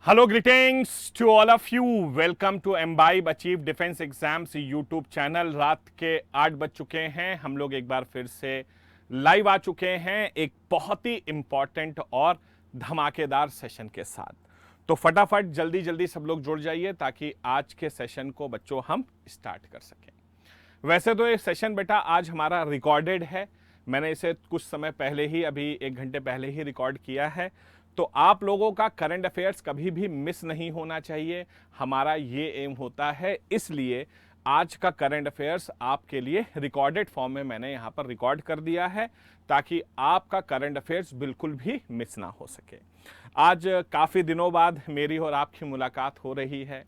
Hello, greetings to all of you. Welcome to Imbibe Achieve Defense Exams YouTube channel. रात के 8 बज चुके हैं, हम लोग एक बार फिर से लाइव आ चुके हैं एक बहुत ही इम्पॉर्टेंट और धमाकेदार सेशन के साथ। तो फटाफट जल्दी जल्दी सब लोग जुड़ जाइए ताकि आज के सेशन को बच्चों हम स्टार्ट कर सकें। वैसे तो ये सेशन बेटा आज हमारा रिकॉर्डेड है, मैंने इसे कुछ समय पहले ही, अभी 1 घंटे पहले ही रिकॉर्ड किया है। तो आप लोगों का करंट अफेयर्स कभी भी मिस नहीं होना चाहिए, हमारा ये एम होता है। इसलिए आज का करंट अफेयर्स आपके लिए रिकॉर्डेड फॉर्म में मैंने यहाँ पर रिकॉर्ड कर दिया है ताकि आपका करंट अफेयर्स बिल्कुल भी मिस ना हो सके। आज काफ़ी दिनों बाद मेरी और आपकी मुलाकात हो रही है।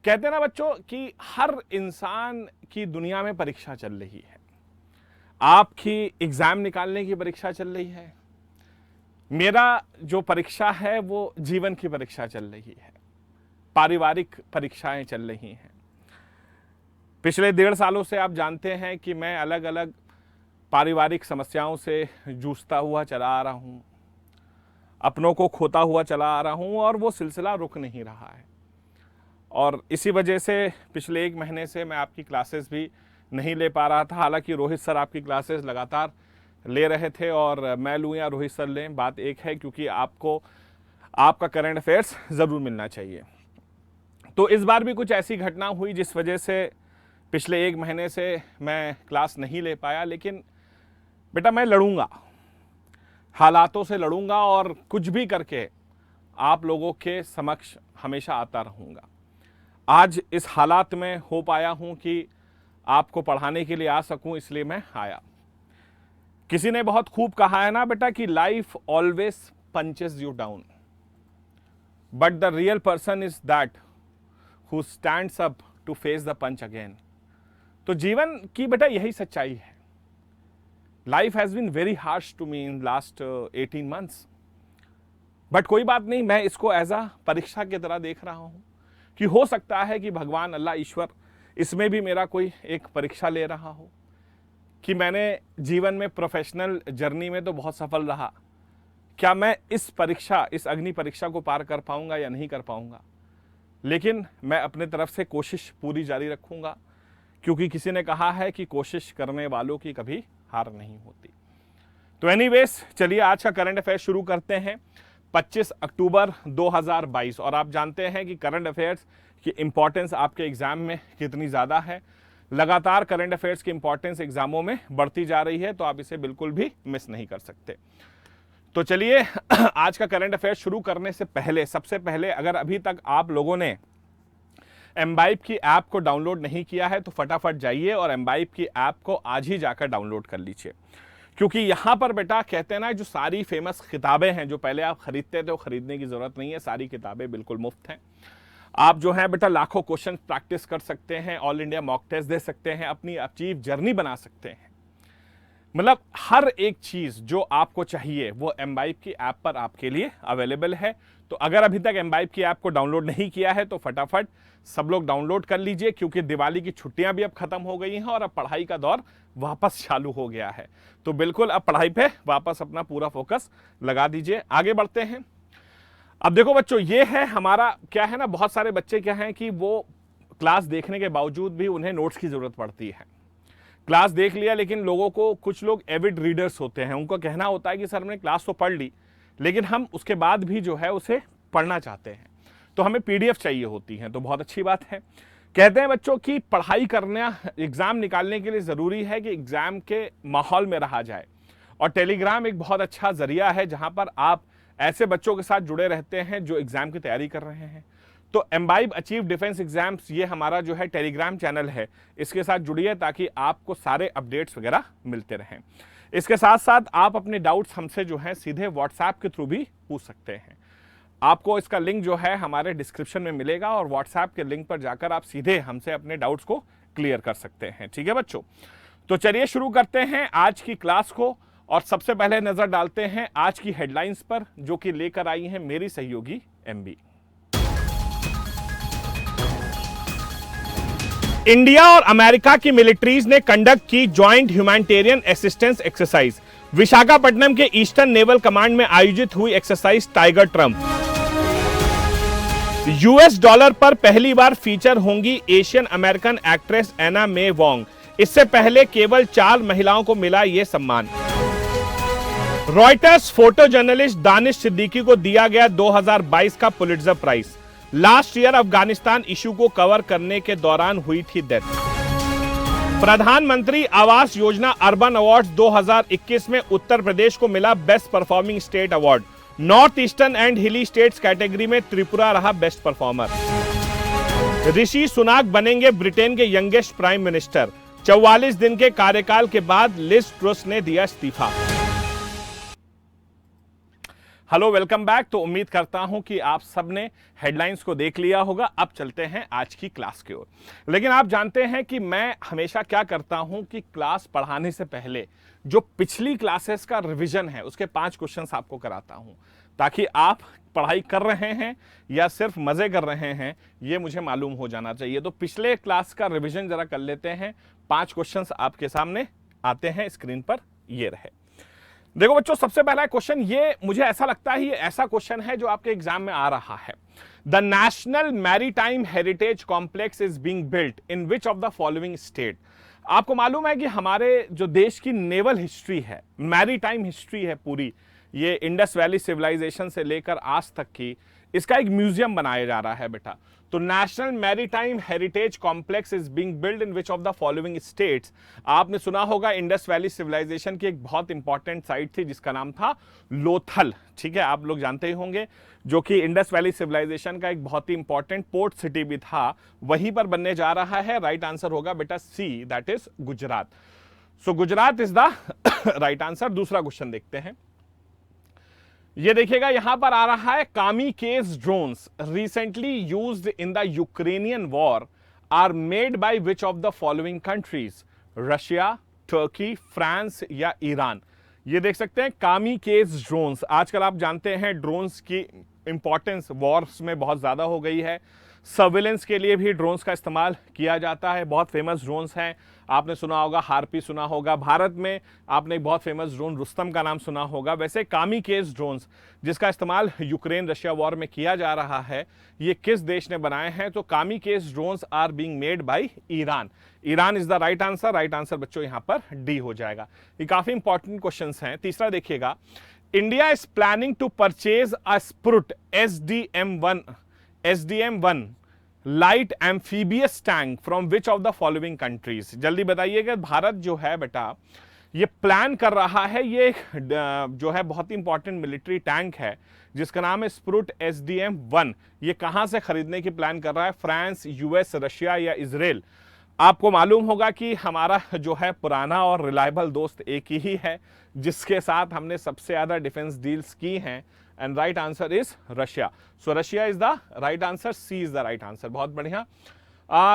कहते हैं ना बच्चों कि हर इंसान की दुनिया में परीक्षा चल रही है। आपकी एग्ज़ाम निकालने की परीक्षा चल रही है, मेरा जो परीक्षा है वो जीवन की परीक्षा चल रही है, पारिवारिक परीक्षाएं चल रही हैं। पिछले 1.5 सालों से आप जानते हैं कि मैं अलग अलग पारिवारिक समस्याओं से जूझता हुआ चला आ रहा हूँ, अपनों को खोता हुआ चला आ रहा हूँ और वो सिलसिला रुक नहीं रहा है। और इसी वजह से पिछले 1 महीने से मैं आपकी क्लासेस भी नहीं ले पा रहा था। हालांकि रोहित सर आपकी क्लासेस लगातार ले रहे थे और मैं लूँ या रोहित सर लें, बात एक है, क्योंकि आपको आपका करंट अफेयर्स ज़रूर मिलना चाहिए। तो इस बार भी कुछ ऐसी घटना हुई जिस वजह से पिछले 1 महीने से मैं क्लास नहीं ले पाया। लेकिन बेटा मैं लड़ूंगा, हालातों से लड़ूंगा और कुछ भी करके आप लोगों के समक्ष हमेशा आता रहूँगा। आज इस हालात में हो पाया हूँ कि आपको पढ़ाने के लिए आ सकूँ, इसलिए मैं आया। किसी ने बहुत खूब कहा है ना बेटा कि life always punches you down, but the real person is that who stands up to face the punch again. तो जीवन की बेटा यही सच्चाई है। Life has been very harsh to me in last 18 months, but कोई बात नहीं, मैं इसको एज अ परीक्षा की तरह देख रहा हूँ कि हो सकता है कि भगवान अल्लाह ईश्वर इसमें भी मेरा कोई एक परीक्षा ले रहा हो कि मैंने जीवन में प्रोफेशनल जर्नी में तो बहुत सफल रहा, क्या मैं इस परीक्षा, इस अग्नि परीक्षा को पार कर पाऊंगा या नहीं कर पाऊंगा। लेकिन मैं अपने तरफ से कोशिश पूरी जारी रखूंगा, क्योंकि किसी ने कहा है कि कोशिश करने वालों की कभी हार नहीं होती। तो एनीवेज चलिए आज का करंट अफेयर शुरू करते हैं। 25 अक्टूबर 2022, और आप जानते हैं कि करंट अफेयर्स की इम्पोर्टेंस आपके एग्जाम में कितनी ज़्यादा है। लगातार करंट अफेयर्स की इंपॉर्टेंस एग्जामों में बढ़ती जा रही है, तो आप इसे बिल्कुल भी मिस नहीं कर सकते। तो चलिए आज का करंट अफेयर्स शुरू करने से पहले, सबसे पहले अगर अभी तक आप लोगों ने एम्बाइब की ऐप को डाउनलोड नहीं किया है तो फटाफट जाइए और एम्बाइब की ऐप को आज ही जाकर डाउनलोड कर लीजिए। क्योंकि यहाँ पर बेटा कहते हैं ना, जो सारी फेमस किताबें हैं जो पहले आप खरीदते थे वो खरीदने की जरूरत नहीं है, सारी किताबें बिल्कुल मुफ्त हैं। आप जो है बेटा लाखों क्वेश्चन प्रैक्टिस कर सकते हैं, ऑल इंडिया मॉक टेस्ट दे सकते हैं, अपनी अचीव जर्नी बना सकते हैं। मतलब हर एक चीज़ जो आपको चाहिए वो एम्बाइब की ऐप पर आपके लिए अवेलेबल है। तो अगर अभी तक एम्बाइब की ऐप को डाउनलोड नहीं किया है तो फटाफट सब लोग डाउनलोड कर लीजिए, क्योंकि दिवाली की छुट्टियां भी अब खत्म हो गई हैं और अब पढ़ाई का दौर वापस चालू हो गया है। तो बिल्कुल अब पढ़ाई पे वापस अपना पूरा फोकस लगा दीजिए। आगे बढ़ते हैं। अब देखो बच्चों, ये है हमारा, क्या है ना, बहुत सारे बच्चे क्या हैं कि वो क्लास देखने के बावजूद भी उन्हें नोट्स की जरूरत पड़ती है। क्लास देख लिया, लेकिन लोगों को, कुछ लोग एविड रीडर्स होते हैं, उनको कहना होता है कि सर हमने क्लास तो पढ़ ली, लेकिन हम उसके बाद भी जो है उसे पढ़ना चाहते हैं, तो हमें पीडीएफ चाहिए होती है। तो बहुत अच्छी बात है। कहते हैं बच्चों की पढ़ाई करना एग्जाम निकालने के लिए ज़रूरी है कि एग्जाम के माहौल में रहा जाए, और टेलीग्राम एक बहुत अच्छा जरिया है जहां पर आप ऐसे बच्चों के साथ जुड़े रहते हैं जो एग्जाम की तैयारी कर रहे हैं। तो एम्बाइब अचीव डिफेंस एग्जाम्स, ये हमारा जो है टेलीग्राम चैनल है, इसके साथ जुड़िए ताकि आपको सारे अपडेट्स वगैरह मिलते रहें। इसके साथ साथ आप अपने डाउट्स हमसे जो हैं सीधे व्हाट्सएप के थ्रू भी पूछ सकते हैं। आपको इसका लिंक जो है हमारे डिस्क्रिप्शन में मिलेगा और व्हाट्सएप के लिंक पर जाकर आप सीधे हमसे अपने डाउट्स को क्लियर कर सकते हैं। ठीक है बच्चों, तो चलिए शुरू करते हैं आज की क्लास को और सबसे पहले नजर डालते हैं आज की हेडलाइंस पर जो कि लेकर आई हैं मेरी सहयोगी एमबी। इंडिया और अमेरिका की मिलिट्रीज ने कंडक्ट की joint humanitarian assistance exercise. Visakhapatnam के ईस्टर्न नेवल कमांड में आयोजित हुई exercise tiger triumph. US dollar पर पहली बार फीचर होंगी Asian American actress Anna May Wong. इससे पहले केवल 4 महिलाओं को मिला यह सम्मान। Reuters photo journalist Danish Siddiqui को दिया गया 2022 का Pulitzer prize. Last year Afghanistan issue को कवर करने के दौरान हुई थी डेथ। प्रधानमंत्री आवास योजना अर्बन अवार्ड्स 2021 में उत्तर प्रदेश को मिला best performing state award. North eastern and हिली स्टेट्स कैटेगरी में त्रिपुरा रहा बेस्ट परफॉर्मर। ऋषि सुनाक बनेंगे ब्रिटेन के यंगेस्ट प्राइम मिनिस्टर। 44 दिन के कार्यकाल के बाद लिज ट्रुस ने दिया इस्तीफा। Hello, welcome back. तो उम्मीद करता हूं कि आप सबने हेडलाइंस को देख लिया होगा। अब चलते हैं आज की क्लास की ओर। लेकिन आप जानते हैं कि मैं हमेशा क्या करता हूं कि क्लास पढ़ाने से पहले जो पिछली क्लासेस का रिवीजन है उसके 5 क्वेश्चंस आपको कराता हूं, ताकि आप पढ़ाई कर रहे हैं या सिर्फ मजे कर रहे हैं ये मुझे मालूम हो जाना चाहिए। तो पिछले क्लास का रिवीजन जरा कर लेते हैं। 5 क्वेश्चंस आपके सामने आते हैं, स्क्रीन पर ये रहे। देखो बच्चों, सबसे पहला क्वेश्चन ये मुझे ऐसा लगता है ये ऐसा क्वेश्चन है जो आपके एग्जाम में आ रहा है। The national maritime heritage complex is being built in which of the following state. आपको मालूम है कि हमारे जो देश की नेवल हिस्ट्री है, मैरीटाइम हिस्ट्री है पूरी, ये इंडस वैली सिविलाइजेशन से लेकर आज तक की, इसका एक म्यूजियम बनाया जा रहा है बेटा। तो national maritime heritage complex is being build in which of the following states. आपने सुना होगा इंडस वैली सिविलाइजेशन की एक बहुत इंपॉर्टेंट साइट थी जिसका नाम था लोथल। ठीक है, आप लोग जानते ही होंगे, जो कि इंडस वैली सिविलाइजेशन का एक बहुत ही इंपॉर्टेंट पोर्ट सिटी भी था, वहीं पर बनने जा रहा है। राइट आंसर होगा बेटा C, that is Gujarat. So Gujarat is the right answer. दूसरा क्वेश्चन देखते हैं। ये देखिएगा, यहां पर आ रहा है kamikaze drones recently used in the Ukrainian war are made by which of the following countries. Russia, Turkey, France या ईरान। ये देख सकते हैं कामिकेज ड्रोन्स। आजकल आप जानते हैं ड्रोन्स की इंपॉर्टेंस वॉर्स में बहुत ज्यादा हो गई है। सर्विलेंस के लिए भी ड्रोन्स का इस्तेमाल किया जाता है। बहुत फेमस ड्रोन्स हैं, आपने सुना होगा हार्पी, सुना होगा। भारत में आपने एक बहुत फेमस ड्रोन रुस्तम का नाम सुना होगा। वैसे कामिकेज ड्रोन्स जिसका इस्तेमाल यूक्रेन रशिया वॉर में किया जा रहा है, ये किस देश ने बनाए हैं? तो kamikaze drones are being made by Iran. Iran is the right answer. Right answer बच्चों यहां पर डी हो जाएगा। ये काफी इंपॉर्टेंट क्वेश्चन हैं। तीसरा देखिएगा, India is planning to purchase a Sprut SDM-1 light amphibious tank from which of the following countries. जल्दी बताइएगा। भारत जो है बेटा ये प्लान कर रहा है, ये जो है बहुत ही इंपॉर्टेंट मिलिट्री टैंक है जिसका नाम है स्प्रुट SDM-1। ये कहां से खरीदने की प्लान कर रहा है? फ्रांस, यूएस, रशिया या इजराइल। आपको मालूम होगा कि हमारा जो है पुराना और रिलायबल दोस्त एक ही है जिसके साथ हमने सबसे ज्यादा डिफेंस डील्स की हैं, and right answer is Russia. So Russia is the right answer. C is the right answer. बहुत बढ़िया।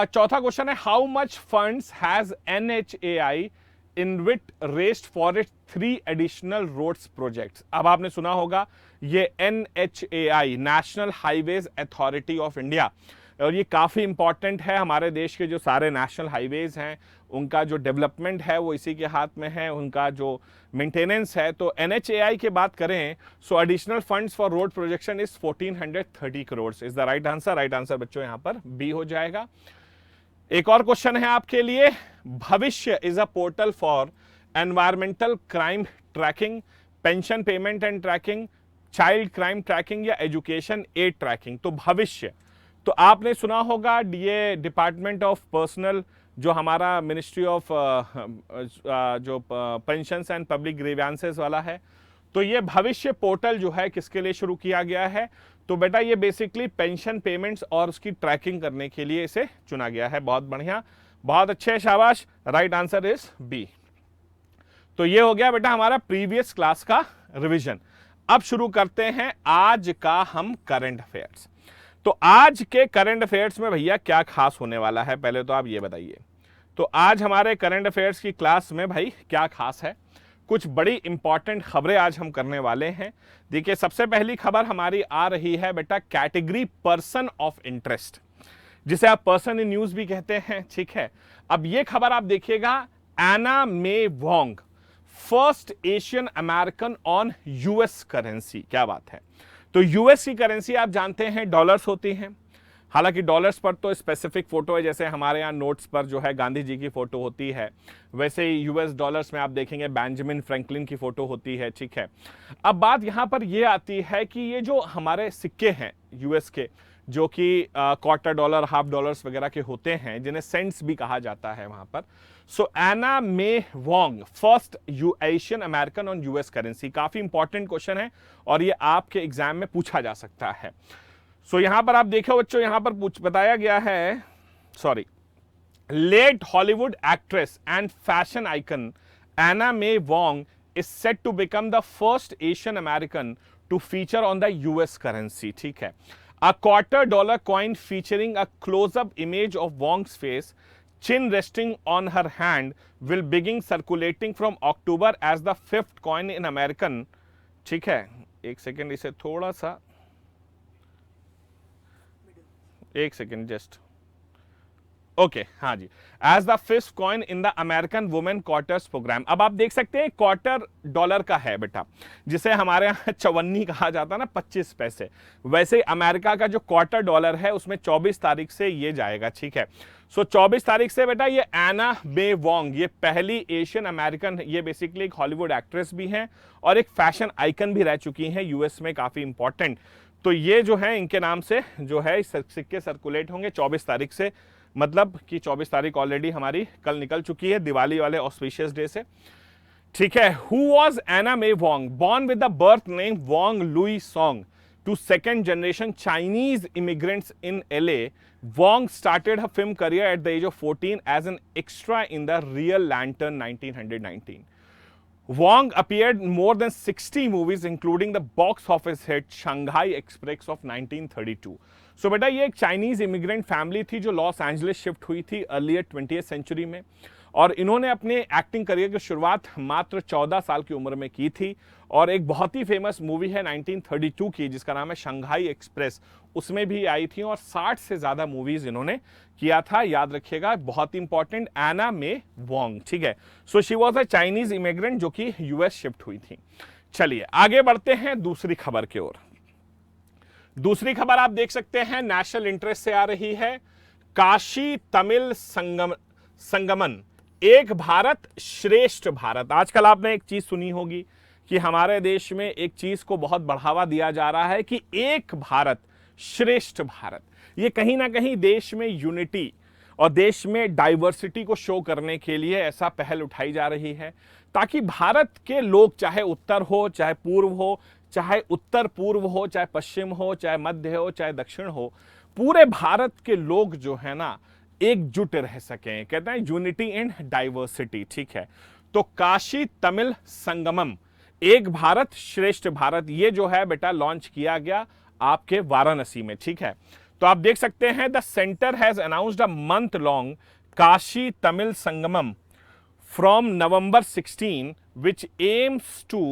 चौथा क्वेश्चन है, how much funds has NHAI InvIT raised for it 3 additional roads projects. अब आपने सुना होगा ये NHAI, national highways authority of India, और ये काफ़ी इंपॉर्टेंट है। हमारे देश के जो सारे नेशनल हाईवेज हैं उनका जो डेवलपमेंट है वो इसी के हाथ में है, उनका जो मेंटेनेंस है। तो NHAI की बात करें, सो additional funds for road projection is 1430 crore is the right answer. Right answer बच्चों यहां पर बी हो जाएगा। एक और क्वेश्चन है आपके लिए, Bhavishya is a portal for environmental crime tracking, pension payment and tracking, child crime tracking या एजुकेशन एड ट्रैकिंग। तो भविष्य, तो आपने सुना होगा ये डिपार्टमेंट ऑफ पर्सनल, जो हमारा मिनिस्ट्री ऑफ जो पेंशंस एंड पब्लिक ग्रीवेंसेस वाला है, तो ये भविष्य पोर्टल जो है किसके लिए शुरू किया गया है? तो बेटा ये बेसिकली पेंशन पेमेंट्स और उसकी ट्रैकिंग करने के लिए इसे चुना गया है। बहुत बढ़िया, बहुत अच्छे, शाबाश। Right answer is B. तो ये हो गया बेटा हमारा प्रीवियस क्लास का रिवीजन। अब शुरू करते हैं आज का हम करंट अफेयर्स। तो आज के करंट अफेयर्स में भैया क्या खास होने वाला है, पहले तो आप ये बताइए। तो आज हमारे करंट अफेयर्स की क्लास में भाई क्या खास है, कुछ बड़ी इंपॉर्टेंट खबरें आज हम करने वाले हैं। देखिए, सबसे पहली खबर हमारी आ रही है बेटा कैटेगरी पर्सन ऑफ इंटरेस्ट, जिसे आप पर्सन इन न्यूज भी कहते हैं, ठीक है। अब ये खबर आप देखिएगा, Anna May Wong first Asian American on US currency. क्या बात है। तो यूएस की करेंसी आप जानते हैं डॉलर्स होती हैं, हालांकि डॉलर्स पर तो स्पेसिफिक फोटो है, जैसे हमारे यहाँ नोट्स पर जो है गांधी जी की फोटो होती है, वैसे ही यूएस डॉलर्स में आप देखेंगे बेंजामिन फ्रैंकलिन की फोटो होती है, ठीक है। अब बात यहाँ पर यह आती है कि ये जो हमारे सिक्के हैं यूएस के, जो कि क्वार्टर डॉलर, हाफ डॉलर्स वगैरह के होते हैं, जिन्हें सेंट्स भी कहा जाता है वहां पर। So Anna May Wong first Asian American on US currency, काफी इंपॉर्टेंट क्वेश्चन है और ये आपके एग्जाम में पूछा जा सकता है। सो यहां पर आप देखो बच्चों, यहां पर बताया गया है, sorry, late Hollywood actress and fashion icon Anna May Wong is set to become the first Asian American to feature on the US currency, ठीक है। A $25 coin featuring a close-up image of Wong's face, chin resting on her hand, will begin circulating from October as the fifth coin in American. ठीक है, एक second, इसे थोड़ा सा, एक second just, okay, हाँ जी, as the fifth coin in the American women quarters program. अब आप देख सकते हैं क्वार्टर डॉलर का है बेटा, जिसे हमारे यहाँ चवन्नी कहा जाता है ना, 25 पैसे, वैसे अमेरिका का जो क्वार्टर डॉलर है उसमें 24 तारीख से ये जाएगा, ठीक है। सो 24 तारीख से बेटा ये एना मे वोंग, ये पहली एशियन अमेरिकन, ये बेसिकली एक हॉलीवुड एक्ट्रेस भी हैं और एक फैशन आइकन भी रह चुकी हैं यूएस में, काफी इंपॉर्टेंट। तो ये जो है इनके नाम से जो है सिक्के सर्कुलेट होंगे 24 तारीख से, मतलब कि 24 तारीख ऑलरेडी हमारी कल निकल चुकी है दिवाली वाले ऑस्पिशियस डे से, ठीक है। Who was Anna May Wong, born with the birth name Wong Lui Song to second generation Chinese immigrants in LA, Wong started her film career at the age of 14 as an extra in the real lantern 1919. Wong appeared in more than 60 movies, including the box office hit Shanghai Express of 1932. So बेटा ये एक Chinese immigrant family थी जो Los Angeles shift हुई थी earlier 20th century में, और इन्होंने अपने एक्टिंग करियर की शुरुआत मात्र 14 साल की उम्र में की थी, और एक बहुत ही फेमस मूवी है 1932 की जिसका नाम है शंघाई एक्सप्रेस, उसमें भी आई थी, और 60 से ज्यादा मूवीज इन्होंने किया था, याद रखिएगा, बहुत ही इंपॉर्टेंट, एना मे वोंग, ठीक है। So she was a Chinese immigrant जो कि यूएस शिफ्ट हुई थी। चलिए आगे बढ़ते हैं दूसरी खबर की ओर। दूसरी खबर आप देख सकते हैं नेशनल इंटरेस्ट से आ रही है, काशी तमिल संगमन, एक भारत श्रेष्ठ भारत। आजकल आपने एक चीज सुनी होगी कि हमारे देश में एक चीज को बहुत बढ़ावा दिया जा रहा है कि एक भारत श्रेष्ठ भारत। ये कहीं ना कहीं देश में यूनिटी और देश में डाइवर्सिटी को शो करने के लिए ऐसा पहल उठाई जा रही है, ताकि भारत के लोग, चाहे उत्तर हो, चाहे पूर्व हो, चाहे उत्तर पूर्व हो, चाहे पश्चिम हो, चाहे मध्य हो, चाहे दक्षिण हो, पूरे भारत के लोग जो है ना एकजुट रह सकें। कहते हैं यूनिटी इन डाइवर्सिटी, ठीक है। तो काशी तमिल संगमम, एक भारत श्रेष्ठ भारत, ये जो है बेटा लॉन्च किया गया आपके वाराणसी में, ठीक है। तो आप देख सकते हैं the centre has announced a month long Kashi Tamil Sangamam from November 16, which aims to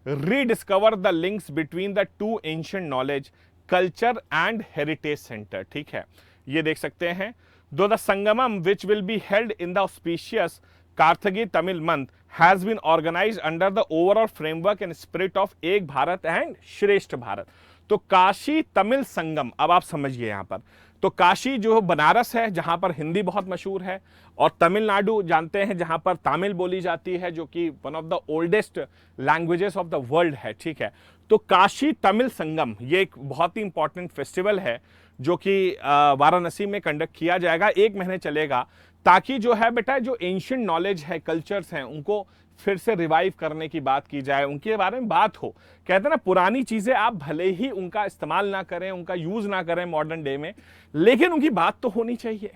rediscover the links between the two ancient knowledge, culture and heritage center, ठीक है। ये देख सकते हैं, though the Sangamam which will be held in the auspicious Karthagi Tamil month has been organized under the overall framework and spirit of एक Bharat and श्रेष्ठ भारत। तो काशी तमिल संगम, अब आप समझिए यहां पर, तो काशी जो बनारस है जहां पर हिंदी बहुत मशहूर है, और तमिलनाडु जानते हैं जहां पर तमिल बोली जाती है, जो कि one of the oldest languages of the world है, ठीक है। तो काशी तमिल संगम ये एक बहुत ही इंपॉर्टेंट फेस्टिवल है जो कि वाराणसी में कंडक्ट किया जाएगा, 1 महीने चलेगा, ताकि जो है बेटा जो एंशिएंट नॉलेज है, कल्चर्स हैं, उनको फिर से रिवाइव करने की बात की जाए, उनके बारे में बात हो। कहते हैं ना, पुरानी चीजें आप भले ही उनका इस्तेमाल ना करें, उनका यूज ना करें मॉडर्न डे में, लेकिन उनकी बात तो होनी चाहिए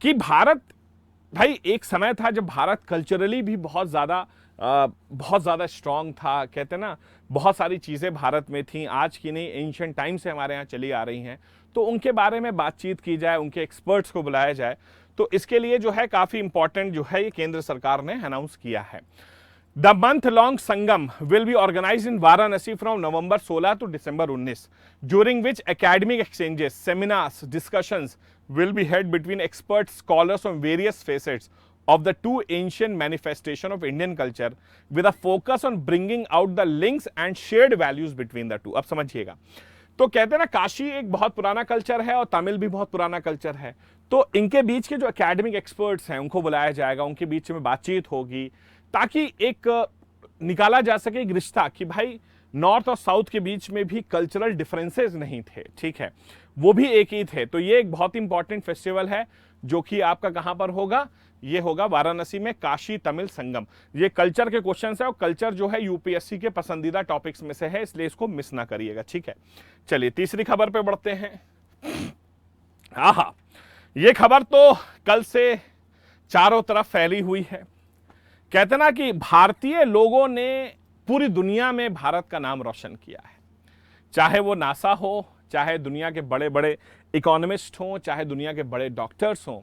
कि भारत, भाई एक समय था जब भारत कल्चरली भी बहुत ज्यादा बहुत ज़्यादा स्ट्रांग था। कहते हैं ना, बहुत सारी चीज़ें भारत में थी, आज की नहीं, एंशिएंट टाइम से हमारे यहाँ चली आ रही हैं। तो उनके बारे में बातचीत की जाए, उनके एक्सपर्ट्स को बुलाया जाए, तो इसके लिए जो है काफ़ी इंपॉर्टेंट जो है ये केंद्र सरकार ने अनाउंस किया है। The month long Sangam will be organised in Varanasi from November 16 to December 19, during which academic exchanges, seminars, discussions will be held between experts, scholars on various facets of the two ancient manifestation of Indian culture, with a focus on bringing out the links and shared values between the two। अब समझिएगा, तो कहते हैं ना, काशी एक बहुत पुराना culture है और तमिल भी बहुत पुराना कल्चर है। तो इनके बीच के जो एकेडमिक एक्सपर्ट्स हैं उनको बुलाया जाएगा, उनके बीच में बातचीत होगी, ताकि एक निकाला जा सके एक रिश्ता कि भाई नॉर्थ और साउथ के बीच में भी कल्चरल डिफरेंसेस नहीं थे, ठीक है, वो भी एक ही थे। तो ये एक बहुत इंपॉर्टेंट फेस्टिवल है जो कि आपका कहां पर होगा, ये होगा वाराणसी में, काशी तमिल संगम। ये कल्चर के क्वेश्चंस है और कल्चर जो है यूपीएससी के पसंदीदा टॉपिक्स में से है, इसलिए इसको मिस ना करिएगा, ठीक है। चलिए तीसरी खबर पे बढ़ते हैं। आहा, ये खबर तो कल से चारों तरफ फैली हुई है। कहते ना कि भारतीय लोगों ने पूरी दुनिया में भारत का नाम रोशन किया है, चाहे वो नासा हो, चाहे दुनिया के बड़े बड़े इकोनॉमिस्ट हों, चाहे दुनिया के बड़े डॉक्टर्स हों,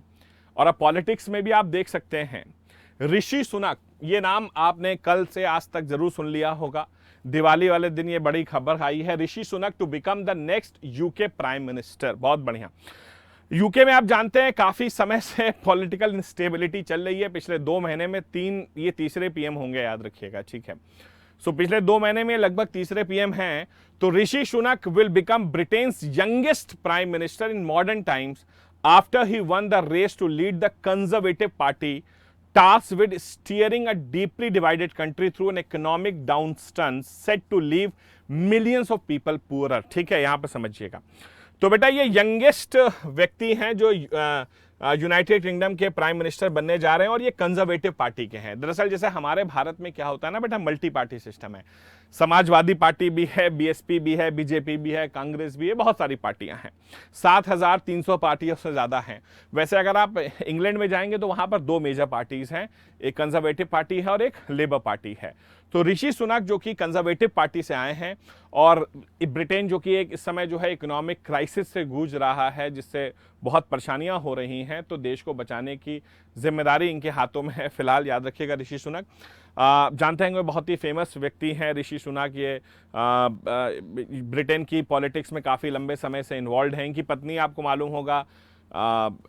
और अब पॉलिटिक्स में भी आप देख सकते हैं। ऋषि सुनक, ये नाम आपने कल से आज तक जरूर सुन लिया होगा, दिवाली वाले दिन ये बड़ी खबर आई है, Rishi Sunak to become the next UK prime minister. बहुत बढ़िया। यूके में आप जानते हैं काफी समय से पॉलिटिकल इंस्टेबिलिटी चल रही है। पिछले 2 महीने में ये तीसरे पीएम होंगे, याद रखिएगा, ठीक है। सो पिछले 2 महीने में लगभग तीसरे पीएम हैं। तो Rishi Sunak will become Britain's youngest prime minister in modern times after he won the race to lead the Conservative party tasked with steering a deeply divided country through an economic downturn set to leave millions of people poorer। ठीक है, यहां पर समझिएगा। तो बेटा ये youngest व्यक्ति हैं जो यूनाइटेड किंगडम के प्राइम मिनिस्टर बनने जा रहे हैं, और ये कंजर्वेटिव पार्टी के हैं। दरअसल जैसे हमारे भारत में क्या होता है ना बेटा, मल्टी पार्टी सिस्टम है, समाजवादी पार्टी भी है, बीएसपी भी है, बीजेपी भी है, कांग्रेस भी है, बहुत सारी पार्टियां हैं। 7,300 पार्टियों से ज्यादा हैं। वैसे अगर आप इंग्लैंड में जाएंगे तो वहां पर 2 मेजर पार्टीज हैं, एक कंजर्वेटिव पार्टी है और एक लेबर पार्टी है। तो ऋषि सुनक जो कि कंजर्वेटिव पार्टी से आए हैं, और ब्रिटेन जो कि एक इस समय जो है इकोनॉमिक क्राइसिस से गूंज रहा है, जिससे बहुत परेशानियां हो रही हैं, तो देश को बचाने की जिम्मेदारी इनके हाथों में है फिलहाल, याद रखिएगा। ऋषि सुनक जानते हैं, बहुत ही फेमस व्यक्ति हैं ऋषि सुनक। ये ब्रिटेन की पॉलिटिक्स में काफ़ी लंबे समय से इन्वॉल्व हैं। इनकी पत्नी आपको मालूम होगा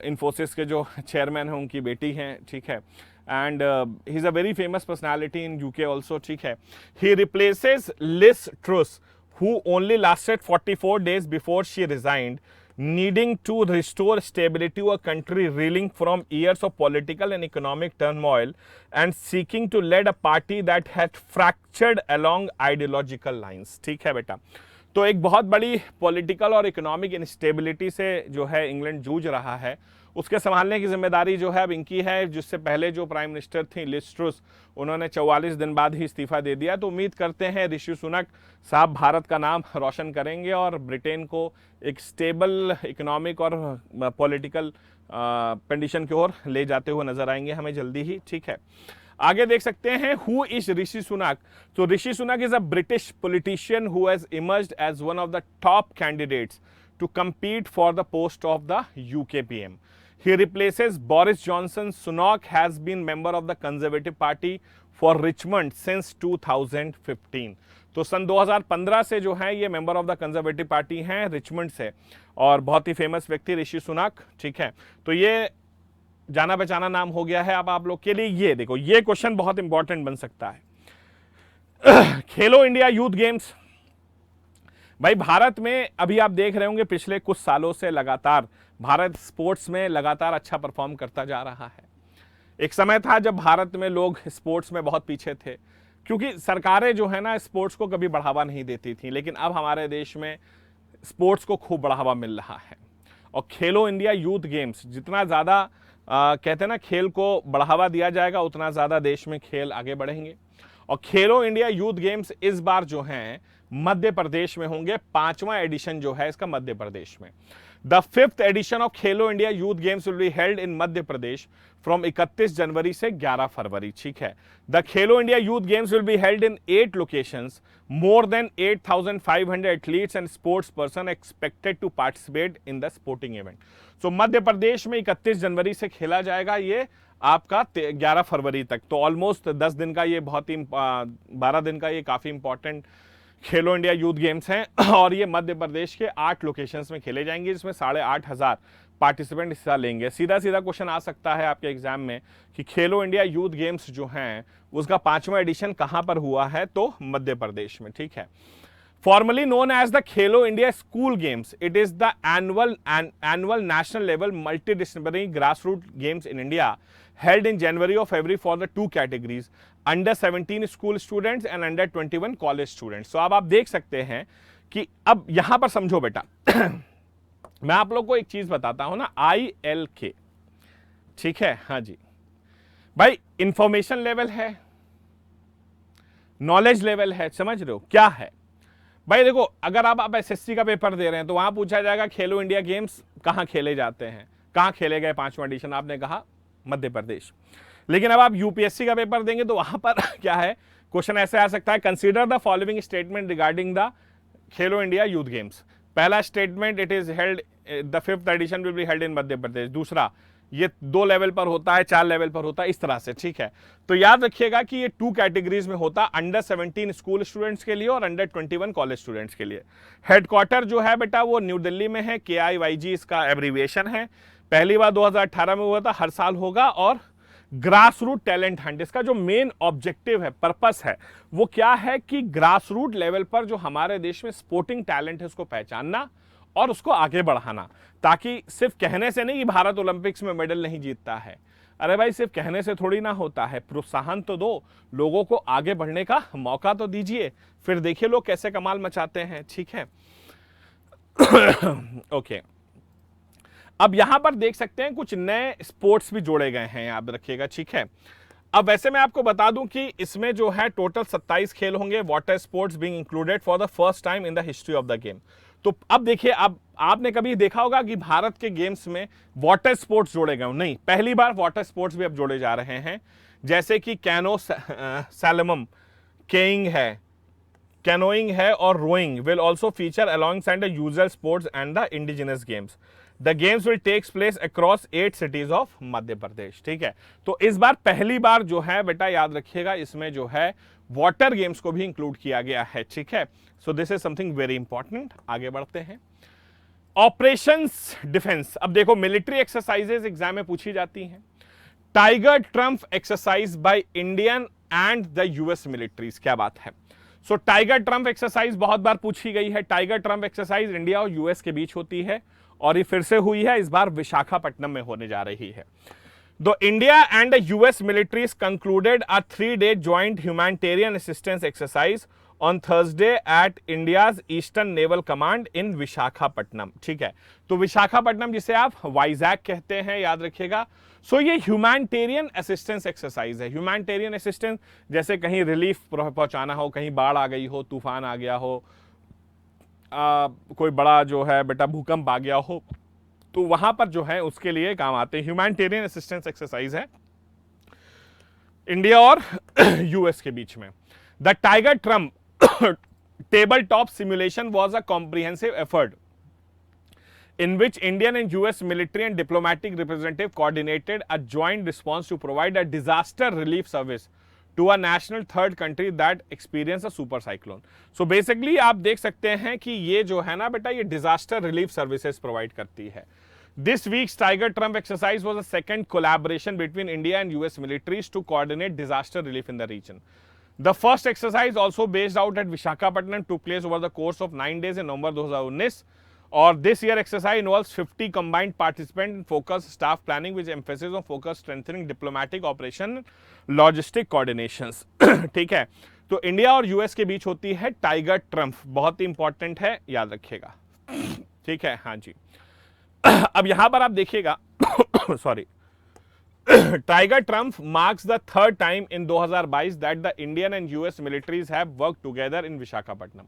इन्फोसिस के जो चेयरमैन हैं उनकी बेटी हैं, ठीक है। And he is a very famous personality in UK also, ठीक है। He replaces Liz Truss who only lasted 44 days before she resigned, needing to restore stability to a country reeling from years of political and economic turmoil and seeking to lead a party that had fractured along ideological lines। ठीक है बेटा, तो एक बहुत बड़ी political और economic instability से जो है इंग्लैंड जूझ रहा है, उसके संभालने की जिम्मेदारी जो है अब इनकी है। जिससे पहले जो प्राइम मिनिस्टर थी लिज ट्रुस, उन्होंने 44 दिन बाद ही इस्तीफा दे दिया। तो उम्मीद करते हैं ऋषि सुनक साहब भारत का नाम रोशन करेंगे और ब्रिटेन को एक स्टेबल इकोनॉमिक और पॉलिटिकल कंडीशन की ओर ले जाते हुए नजर आएंगे हमें जल्दी ही, ठीक है। आगे देख सकते हैं, हु इज ऋषि सुनक। तो Rishi Sunak is a British politician who has emerged as one of the top candidates to compete for the post of the UK PM. He replaces Boris Johnson. Sunak has been member of the Conservative Party for Richmond since 2015. तो सन 2015 से जो है ये member of the Conservative party हैं Richmond से, और बहुत ही famous व्यक्ति ऋषि सुनक, ठीक है। तो ये जाना पहचाना नाम हो गया है अब आप लोग के लिए। ये देखो, ये क्वेश्चन बहुत इंपॉर्टेंट बन सकता है। खेलो इंडिया यूथ गेम्स। भाई भारत में अभी आप देख रहे होंगे पिछले कुछ सालों से लगातार भारत स्पोर्ट्स में लगातार अच्छा परफॉर्म करता जा रहा है। एक समय था जब भारत में लोग स्पोर्ट्स में बहुत पीछे थे, क्योंकि सरकारें जो है ना स्पोर्ट्स को कभी बढ़ावा नहीं देती थी, लेकिन अब हमारे देश में स्पोर्ट्स को खूब बढ़ावा मिल रहा है। और खेलो इंडिया यूथ गेम्स, जितना ज़्यादा कहते हैं ना खेल को बढ़ावा दिया जाएगा, उतना ज़्यादा देश में खेल आगे बढ़ेंगे। और खेलो इंडिया यूथ गेम्स इस बार जो हैं मध्य प्रदेश में होंगे। 5वां एडिशन जो है इसका मध्य प्रदेश में। The 5th addition of Khelo India youth games will be held in Madhya Pradesh from 31 जनवरी से 11 फरवरी। ठीक है, the Khelo India youth games will be held in 8 locations, more than 8,500 athletes and sports person expected to participate in the sporting event. So Madhya Pradesh में 31 जनवरी से खेला जाएगा ये आपका 11 फरवरी तक। तो ऑलमोस्ट 10 दिन का ये बहुत ही 12 दिन का ये काफ़ी इंपॉर्टेंट खेलो इंडिया यूथ गेम्स हैं और ये मध्य प्रदेश के 8 लोकेशंस में खेले जाएंगे, जिसमें 8,500 पार्टिसिपेंट हिस्सा लेंगे। सीधा सीधा क्वेश्चन आ सकता है आपके एग्जाम में कि खेलो इंडिया यूथ गेम्स जो हैं उसका 5वां एडिशन कहां पर हुआ है, तो मध्य प्रदेश में। ठीक है, formerly known as the Khelo India school games, it is the annual national level multidisciplinary grass root games in India held in January or February for the 2 categories, under 17 school students and under 21 college students. So अब आप देख सकते हैं कि अब यहां पर समझो बेटा मैं आप लोग को एक चीज बताता हूं ना, ILK, ठीक है, हाँ जी भाई, इंफॉर्मेशन लेवल है, नॉलेज लेवल है, समझ रहे हो क्या है भाई। देखो अगर आप SSC का पेपर दे रहे हैं तो वहां पूछा जाएगा खेलो इंडिया गेम्स कहां खेले जाते हैं, कहां खेले गए 5वां एडिशन, आपने कहा मध्य प्रदेश। लेकिन अब आप UPSC का पेपर देंगे तो वहां पर क्या है, क्वेश्चन ऐसे आ सकता है, consider the following statement regarding the Khelo India youth games. पहला statement, it is held the 5th edition will be held in Madhya Pradesh. दूसरा, ये 2 लेवल पर होता है, 4 लेवल पर होता है, इस तरह से। ठीक है, तो याद रखिएगा कि ये 2 कैटेगरीज में होता है, अंडर 17 स्कूल स्टूडेंट्स के लिए और अंडर 21 कॉलेज स्टूडेंट्स के लिए। हेडक्वार्टर जो है बेटा वो न्यू दिल्ली में है, KIYG इसका एब्रीविएशन है। पहली बार 2018 में हुआ था, हर साल होगा। और ग्रास रूट टैलेंट हंट, इसका जो मेन ऑब्जेक्टिव है, पर्पस है, वो क्या है कि ग्रास रूट लेवल पर जो हमारे देश में स्पोर्टिंग टैलेंट है उसको पहचानना और उसको आगे बढ़ाना, ताकि सिर्फ कहने से नहीं कि भारत ओलंपिक्स में मेडल नहीं जीतता है। अरे भाई सिर्फ कहने से थोड़ी ना होता है, प्रोत्साहन तो दो, लोगों को आगे बढ़ने का मौका तो दीजिए, फिर देखिए लोग कैसे कमाल मचाते हैं। ठीक है ओके, अब यहां पर देख सकते हैं कुछ नए स्पोर्ट्स भी जोड़े गए हैं, याद रखिएगा। ठीक है, अब वैसे मैं आपको बता दूं कि इसमें जो है टोटल 27 खेल होंगे, water sports being included for the first time in the history of the game. तो अब देखिए, अब आपने कभी देखा होगा कि भारत के गेम्स में वाटर स्पोर्ट्स जोड़े गए? नहीं, पहली बार वाटर स्पोर्ट्स भी अब जोड़े जा रहे हैं, जैसे कि कैनो सैलमम, कैनोइंग है और rowing will also feature alongside the usual sports and the indigenous games. The games will takes place across 8 cities of Madhya Pradesh. ठीक है, तो इस बार पहली बार जो है बेटा याद रखिएगा, इसमें जो है वाटर गेम्स को भी इंक्लूड किया गया है। ठीक है, so this is something very important. आगे बढ़ते हैं, ऑपरेशंस डिफेंस। अब देखो मिलिट्री एक्सरसाइजेज एग्जाम में पूछी जाती हैं। Tiger Trump exercise by Indian and the US militaries, क्या बात है। सो टाइगर ट्रम्प एक्सरसाइज बहुत बार पूछी गई है। टाइगर ट्रम्प एक्सरसाइज इंडिया और US के बीच होती है और ये फिर से हुई है, इस बार विशाखापट्टनम में होने जा रही है। The India and the US militaries concluded a 3-day joint humanitarian assistance exercise on Thursday at India's eastern naval command in Visakhapatnam. ठीक है, तो विशाखापट्टनम जिसे आप वाइजैक कहते हैं, याद रखिएगा। सो ये ह्यूमैनिटेरियन असिस्टेंस एक्सरसाइज है। ह्यूमैनिटेरियन असिस्टेंस जैसे कहीं रिलीफ पहुंचाना हो, कहीं बाढ़ आ गई हो, तूफान आ गया हो, कोई बड़ा जो है बेटा भूकंप आ गया हो, तो वहां पर जो है उसके लिए काम आते हैं। ह्यूमैनिटेरियन असिस्टेंस एक्सरसाइज है इंडिया और US के बीच में। The tiger Trump table top simulation was a comprehensive effort in which Indian and US military and diplomatic representative coordinated a joint response to provide a disaster relief service to a national third country that experienced a super cyclone. So basically आप देख सकते हैं कि ये जो है ना बेटा, ये disaster relief services provide करती है। This week's Tiger Trump exercise was a second collaboration between India and US militaries to coordinate disaster relief in the region. The first exercise, also based out at Visakhapatnam, took place over the course of 9 days in November 2019. और this year exercise involves 50 combined participants in focused staff planning with emphasis on focus strengthening diplomatic operation logistic coordinations। ठीक है, तो India और US के बीच होती है tiger Trump, बहुत ही important है, याद रखिएगा। ठीक है, हाँ जी। अब यहां पर आप देखिएगा sorry, tiger Trump marks the third time in 2022 that the Indian and US militaries have worked together in Visakhapatnam।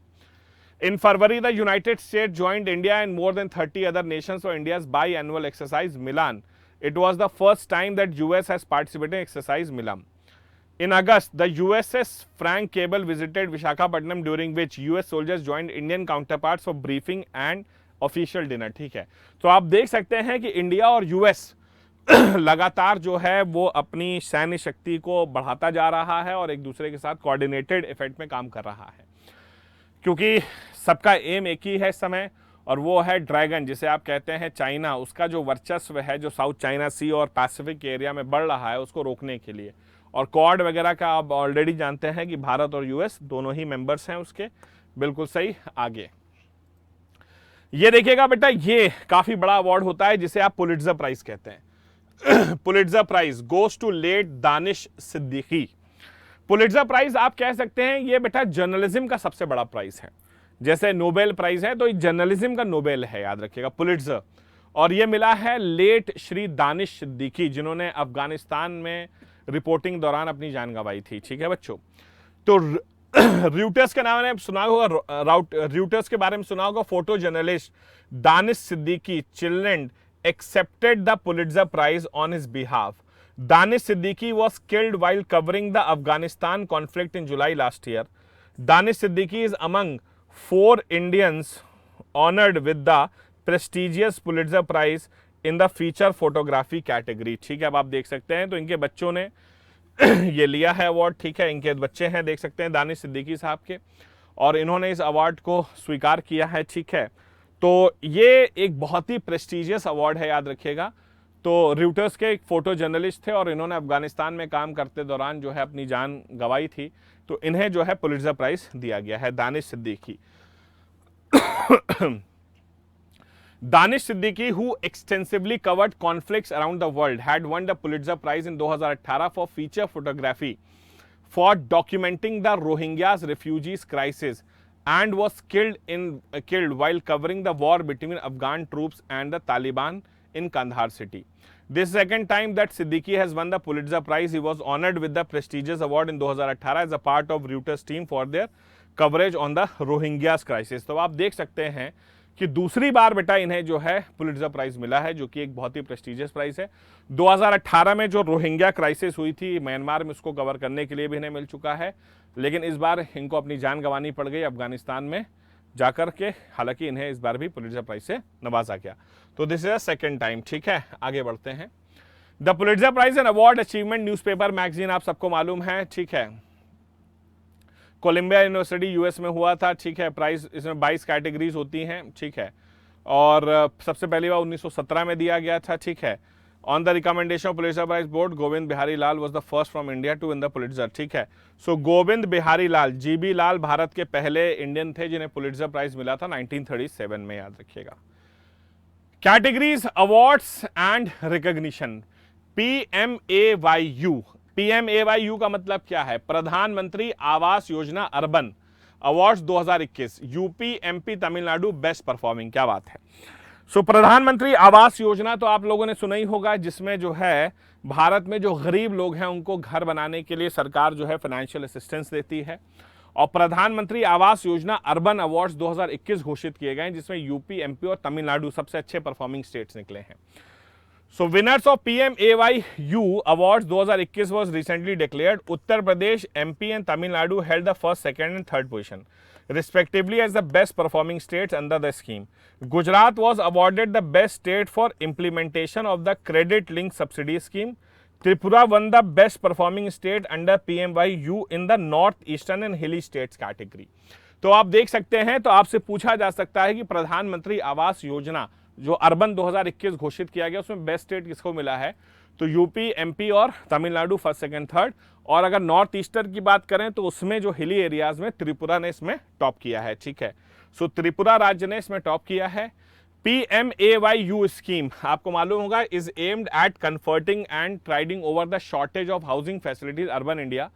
In February, the United States joined India and more than 30 other nations for India's biannual exercise Milan. It was the first time that US has participated in exercise Milan. In August, the USS Frank Cable visited Visakhapatnam, during which US soldiers joined Indian counterparts for briefing and official dinner. ठीक है, तो आप देख सकते हैं कि India और US लगातार जो है वो अपनी सैन्य शक्ति को बढ़ाता जा रहा है और एक दूसरे के साथ कोऑर्डिनेटेड इफेक्ट में काम कर रहा है, क्योंकि सबका एम एक ही है इस समय, और वो है ड्रैगन, जिसे आप कहते हैं चाइना। उसका जो वर्चस्व है, जो साउथ चाइना सी और पैसिफिक एरिया में बढ़ रहा है, उसको रोकने के लिए। और क्वाड वगैरह का आप ऑलरेडी जानते हैं कि भारत और यूएस दोनों ही मेंबर्स हैं उसके। बिल्कुल सही। आगे ये देखिएगा बेटा, ये काफी बड़ा अवार्ड होता है जिसे आप पुलिट्जर प्राइज कहते हैं। Pulitzer prize goes to late Danish Siddiqui. Pulitzer prize आप कह सकते हैं ये बेटा जर्नलिज्म का सबसे बड़ा प्राइज है। जैसे नोबेल प्राइज है तो ये जर्नलिज्म का नोबेल है, याद रखिएगा, पुलिट्जर। और ये मिला है लेट श्री दानिश सिद्दीकी, जिन्होंने अफगानिस्तान में रिपोर्टिंग दौरान अपनी जान गंवाई थी। ठीक है बच्चों, तो रूटर्स के नाम ने सुना होगा, रूटर्स के बारे में सुना होगा। Photo journalist Danish Siddiqui children accepted the Pulitzer Prize on his behalf. Danish Siddiqui was killed while covering the Afghanistan conflict in July last year. Danish Siddiqui is among 4 Indians honored with the prestigious Pulitzer Prize in the feature photography category. ठीक है, अब आप देख सकते हैं, तो इनके बच्चों ने ये लिया है अवार्ड। ठीक है, इनके बच्चे हैं, देख सकते हैं, दानिश सिद्दीकी साहब के, और इन्होंने इस अवार्ड को स्वीकार किया है। ठीक है, तो ये एक बहुत ही प्रेस्टिजियस अवार्ड है, याद रखिएगा। तो रूटर्स के एक फोटो जर्नलिस्ट थे और इन्होंने अफगानिस्तान में काम करते दौरान जो है अपनी जान गंवाई थी, तो इन्हें जो है पुलिट्जर प्राइज दिया गया है, Danish Siddiqui. Danish Siddiqui, who extensively covered conflicts around the world, had won the Pulitzer Prize in 2018 for feature photography for documenting the Rohingyas refugees crisis and was killed while covering the war between Afghan troops and the Taliban in Kandahar city. This second time that Siddiqui has won the Pulitzer Prize. He was honored with the prestigious award in 2018 as a part of Reuters team for their coverage on the Rohingyas crisis. तो आप देख सकते हैं कि दूसरी बार बेटा इन्हें जो है पुलिट्जर प्राइज मिला है, जो कि एक बहुत ही प्रेस्टिजियस प्राइज है। 2018 में जो रोहिंग्या क्राइसिस हुई थी म्यांमार में, उसको कवर करने के लिए भी इन्हें मिल चुका है, लेकिन इस बार इनको अपनी जान गंवानी पड़ गई अफगानिस्तान में जाकर के, हालांकि इन्हें इस बार भी पुलिट्जर प्राइज से नवाजा गया। तो this is a second time. ठीक है, आगे बढ़ते हैं। The Pulitzer prize and award achievement newspaper magazine आप सबको मालूम है। ठीक है, कोलंबिया यूनिवर्सिटी यूएस में हुआ था। ठीक है, प्राइज इसमें 22 कैटेगरीज होती हैं। ठीक है, और सबसे पहली बार 1917 में दिया गया था। ठीक है, on the recommendation of Pulitzer prize board, Govind Bihari Lal was the first from India to win the Pulitzer. ठीक है, सो गोविंद बिहारी लाल, जीबी लाल भारत के पहले इंडियन थे जिन्हें पुलिट्जर प्राइज मिला था 1937 में, याद रखिएगा। Categories, awards and recognition. PMAYU, PMAYU का मतलब क्या है? प्रधानमंत्री Awas Yojana urban awards 2021, UP, MP, Tamil Nadu best performing. क्या बात है। सो प्रधानमंत्री आवास योजना तो आप लोगों ने सुना ही होगा, जिसमें जो है भारत में जो गरीब लोग हैं उनको घर बनाने के लिए सरकार जो है फाइनेंशियल असिस्टेंस देती है। और प्रधानमंत्री आवास योजना अर्बन अवार्ड्स 2021 घोषित किए गए, जिसमें यूपी, एमपी और तमिलनाडु सबसे अच्छे परफॉर्मिंग स्टेट्स निकले हैं। So winners of PMAYU awards 2021 was recently declared. Uttar Pradesh, MP and Tamil Nadu held the first, second and third position respectively as the best performing states under the scheme. Gujarat was awarded the best state for implementation of the credit linked subsidy scheme. Tripura won the best performing state under PMAYU in the northeastern and hilly states category. तो आप देख सकते हैं, तो आपसे पूछा जा सकता है कि प्रधानमंत्री आवास योजना जो अर्बन 2021 घोषित किया गया, उसमें बेस्ट स्टेट किसको मिला है? तो यूपी, एमपी और तमिलनाडु फर्स्ट, सेकंड, थर्ड। और अगर नॉर्थ ईस्टर्न की बात करें तो उसमें जो हिली एरियाज में त्रिपुरा ने इसमें टॉप किया है। ठीक है, सो त्रिपुरा राज्य ने इसमें टॉप किया है। PMAYU स्कीम आपको मालूम होगा is aimed at converting and tiding over the shortage of housing facilities urban India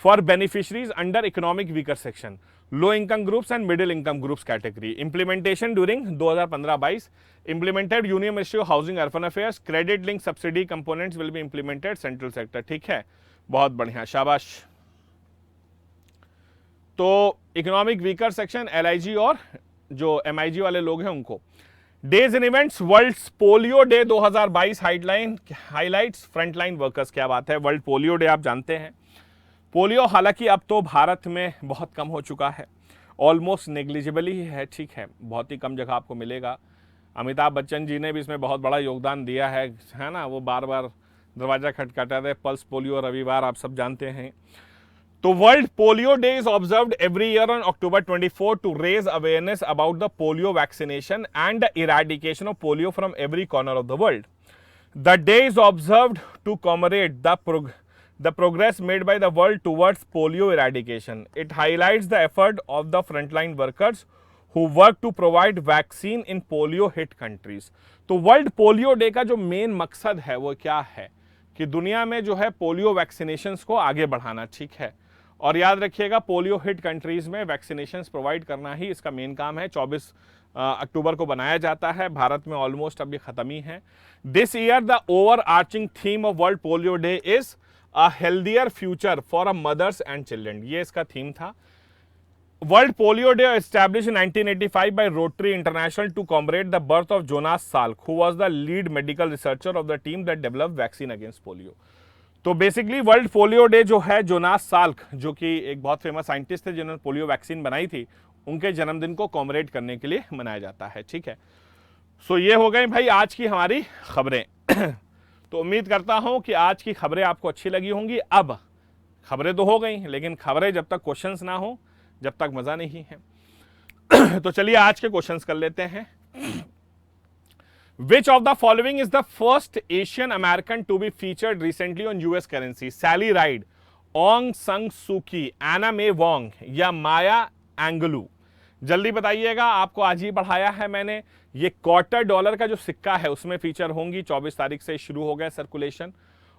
for beneficiaries under economic weaker section, low income groups and middle income groups category. Implementation during 2015-22 implemented Union Ministry of Housing Urban Affairs, credit link subsidy components will be implemented central sector. ठीक है, बहुत बढ़िया, शाबाश। तो economic weaker section, LIG और जो MIG वाले लोग हैं उनको। Days in events, world polio day 2022 highlights frontline workers. क्या बात है, वर्ल्ड पोलियो डे आप जानते हैं। पोलियो हालांकि अब तो भारत में बहुत कम हो चुका है, ऑलमोस्ट नेग्लिजिबल ही है, ठीक है, बहुत ही कम जगह आपको मिलेगा। अमिताभ बच्चन जी ने भी इसमें बहुत बड़ा योगदान दिया है ना, वो बार बार दरवाजा खटखटाते, पल्स पोलियो रविवार आप सब जानते हैं। तो world polio day is observed every year on October 24 to raise awareness about the polio vaccination and the eradication of polio from every corner of the world. The day is observed to commemorate the progress made by the world towards polio eradication. It highlights the effort of the frontline workers who work to provide vaccine in polio hit countries. तो world polio day का जो main मकसद है वो क्या है कि दुनिया में जो है पोलियो वैक्सीनेशंस को आगे बढ़ाना, ठीक है। और याद रखिएगा पोलियो हिट कंट्रीज में वैक्सीनेशंस प्रोवाइड करना ही इसका मेन काम है। 24 अक्टूबर को बनाया जाता है, भारत में ऑलमोस्ट अब ये खत्म ही है। This year the over arching theme of world polio day is A healthier future for our mothers and children, ये इसका थीम था। World polio day established in 1985 by Rotary International to commemorate the birth of Jonas Salk, who was the lead medical researcher of the team that developed vaccine against polio. तो basically world polio day जो है, Jonas Salk जो कि एक बहुत famous scientist थे जिन्होंने polio vaccine बनाई थी, उनके जन्मदिन को कॉमरेट करने के लिए मनाया जाता है, ठीक है। सो ये हो गई भाई आज की हमारी खबरें। तो उम्मीद करता हूं कि आज की खबरें आपको अच्छी लगी होंगी। अब खबरें तो हो गई, लेकिन खबरें जब तक क्वेश्चंस ना हो जब तक मजा नहीं है। तो चलिए आज के क्वेश्चंस कर लेते हैं। Which of the following is the first Asian American to be featured recently on US currency? Sally Ride, Aung San Suu Kyi, Anna May Wong या माया एंगलू? जल्दी बताइएगा, आपको आज ही पढ़ाया है मैंने। ये $25 का जो सिक्का है उसमें फीचर होंगी, 24 तारीख से शुरू हो गया सर्कुलेशन।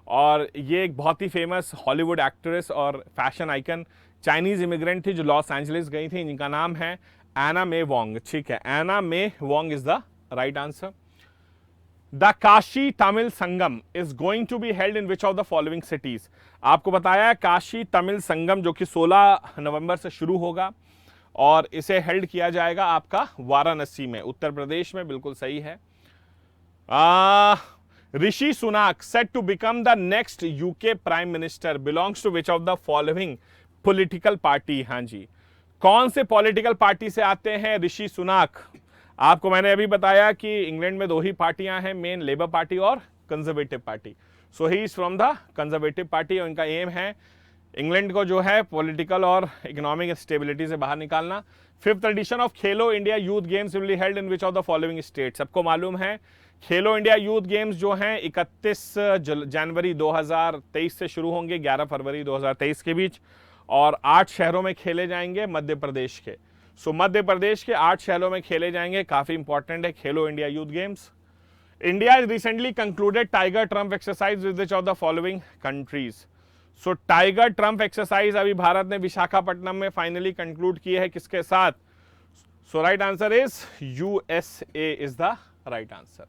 और ये एक बहुत ही फेमस हॉलीवुड एक्ट्रेस और फैशन आइकन चाइनीज इमिग्रेंट थी जो लॉस एंजलिस गई थी, जिनका नाम है एना मे वोंग, ठीक है। Anna May Wong is the right answer. The Kashi Tamil Sangam is going to be held in which of the following cities? आपको बताया काशी तमिल संगम जो कि 16 नवंबर से शुरू होगा और इसे हेल्ड किया जाएगा आपका वाराणसी में, उत्तर प्रदेश में, बिल्कुल सही है। Rishi Sunak set to become the next UK prime minister belongs to which of the following political party? हाँ जी, कौन से पॉलिटिकल पार्टी से आते हैं ऋषि सुनाक? आपको मैंने अभी बताया कि इंग्लैंड में 2 ही पार्टियां हैं मेन, लेबर पार्टी और conservative party. So he is from the Conservative party और इनका एम है इंग्लैंड को जो है पॉलिटिकल और इकोनॉमिक स्टेबिलिटी से बाहर निकालना। 5th addition of Khelo India youth games will be held in which of the following states? सबको मालूम है खेलो इंडिया यूथ गेम्स जो हैं 31 जनवरी 2023 से शुरू होंगे 11 फरवरी 2023 के बीच, और 8 शहरों में खेले जाएंगे मध्य प्रदेश के। सो मध्य प्रदेश के 8 शहरों में खेले जाएंगे, काफी इंपॉर्टेंट है खेलो India youth games. India is recently concluded tiger Trump exercise with which of the following countries? So tiger Trump exercise अभी भारत ने विशाखापट्टनम में फाइनली कंक्लूड की है, किसके साथ? So right answer is USA is the right answer.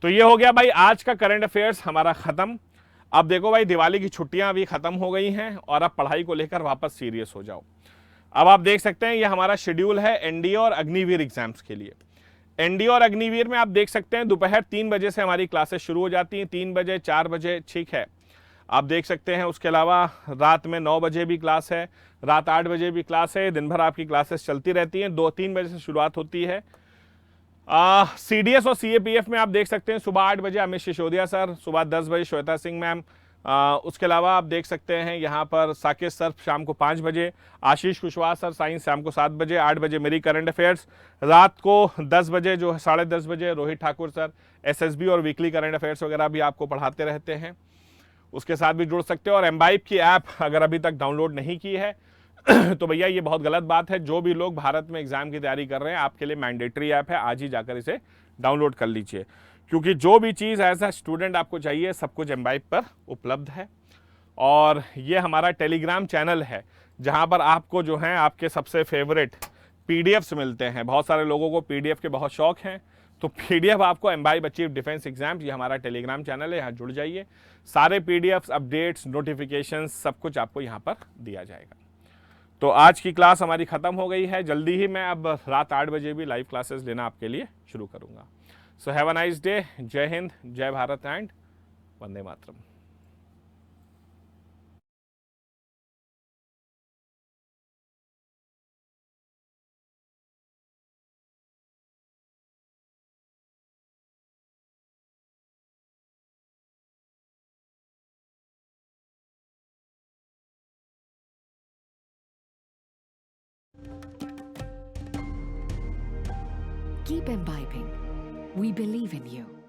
तो ये हो गया भाई आज का करंट अफेयर्स हमारा खत्म। अब देखो भाई दिवाली की छुट्टियां अभी खत्म हो गई हैं और अब पढ़ाई को लेकर वापस सीरियस हो जाओ। अब आप देख सकते हैं ये हमारा शेड्यूल है NDA और अग्निवीर एग्जाम्स के लिए। NDA और अग्निवीर में आप देख सकते हैं दोपहर 3 बजे से हमारी क्लासेस शुरू हो जाती हैं, 3 बजे 4 बजे, ठीक है, आप देख सकते हैं। उसके अलावा रात में 9 बजे भी क्लास है, रात 8 बजे भी क्लास है, दिन भर आपकी क्लासेस चलती रहती हैं। 2-3 बजे से शुरुआत होती है। CDS और CAPF में आप देख सकते हैं सुबह 8 बजे अमित सिसोदिया सर, सुबह 10 बजे श्वेता सिंह मैम। उसके अलावा आप देख सकते हैं यहाँ पर साकेत सर शाम को 5 बजे, आशीष कुशवाहा सर साइंस शाम को 7 बजे, 8 बजे मेरी करंट अफेयर्स, रात को 10 बजे जो है 10:30 बजे रोहित ठाकुर सर SSB और वीकली करंट अफेयर्स वगैरह भी आपको पढ़ाते रहते हैं, उसके साथ भी जुड़ सकते हो। और एम्बाइब की ऐप अगर अभी तक डाउनलोड नहीं की है तो भैया ये बहुत गलत बात है। जो भी लोग भारत में एग्जाम की तैयारी कर रहे हैं आपके लिए मैंडेटरी ऐप है, आज ही जाकर इसे डाउनलोड कर लीजिए, क्योंकि जो भी चीज़ एज अ स्टूडेंट आपको चाहिए सब कुछ एम्बाइब पर उपलब्ध है। और ये हमारा टेलीग्राम चैनल है जहाँ पर आपको जो है आपके सबसे फेवरेट PDFs मिलते हैं। बहुत सारे लोगों को PDF के बहुत शौक हैं, तो PDF आपको एम्बाइब अचीव डिफेंस एग्जाम्स, ये हमारा टेलीग्राम चैनल है, यहाँ जुड़ जाइए। सारे PDFs, अपडेट्स, नोटिफिकेशंस सब कुछ आपको यहाँ पर दिया जाएगा। तो आज की क्लास हमारी ख़त्म हो गई है। जल्दी ही मैं अब रात 8 बजे भी लाइव क्लासेस लेना आपके लिए शुरू करूँगा। So have a nice day. जय हिंद, जय Bharat and Vande Mataram. Keep imbibing. We believe in you.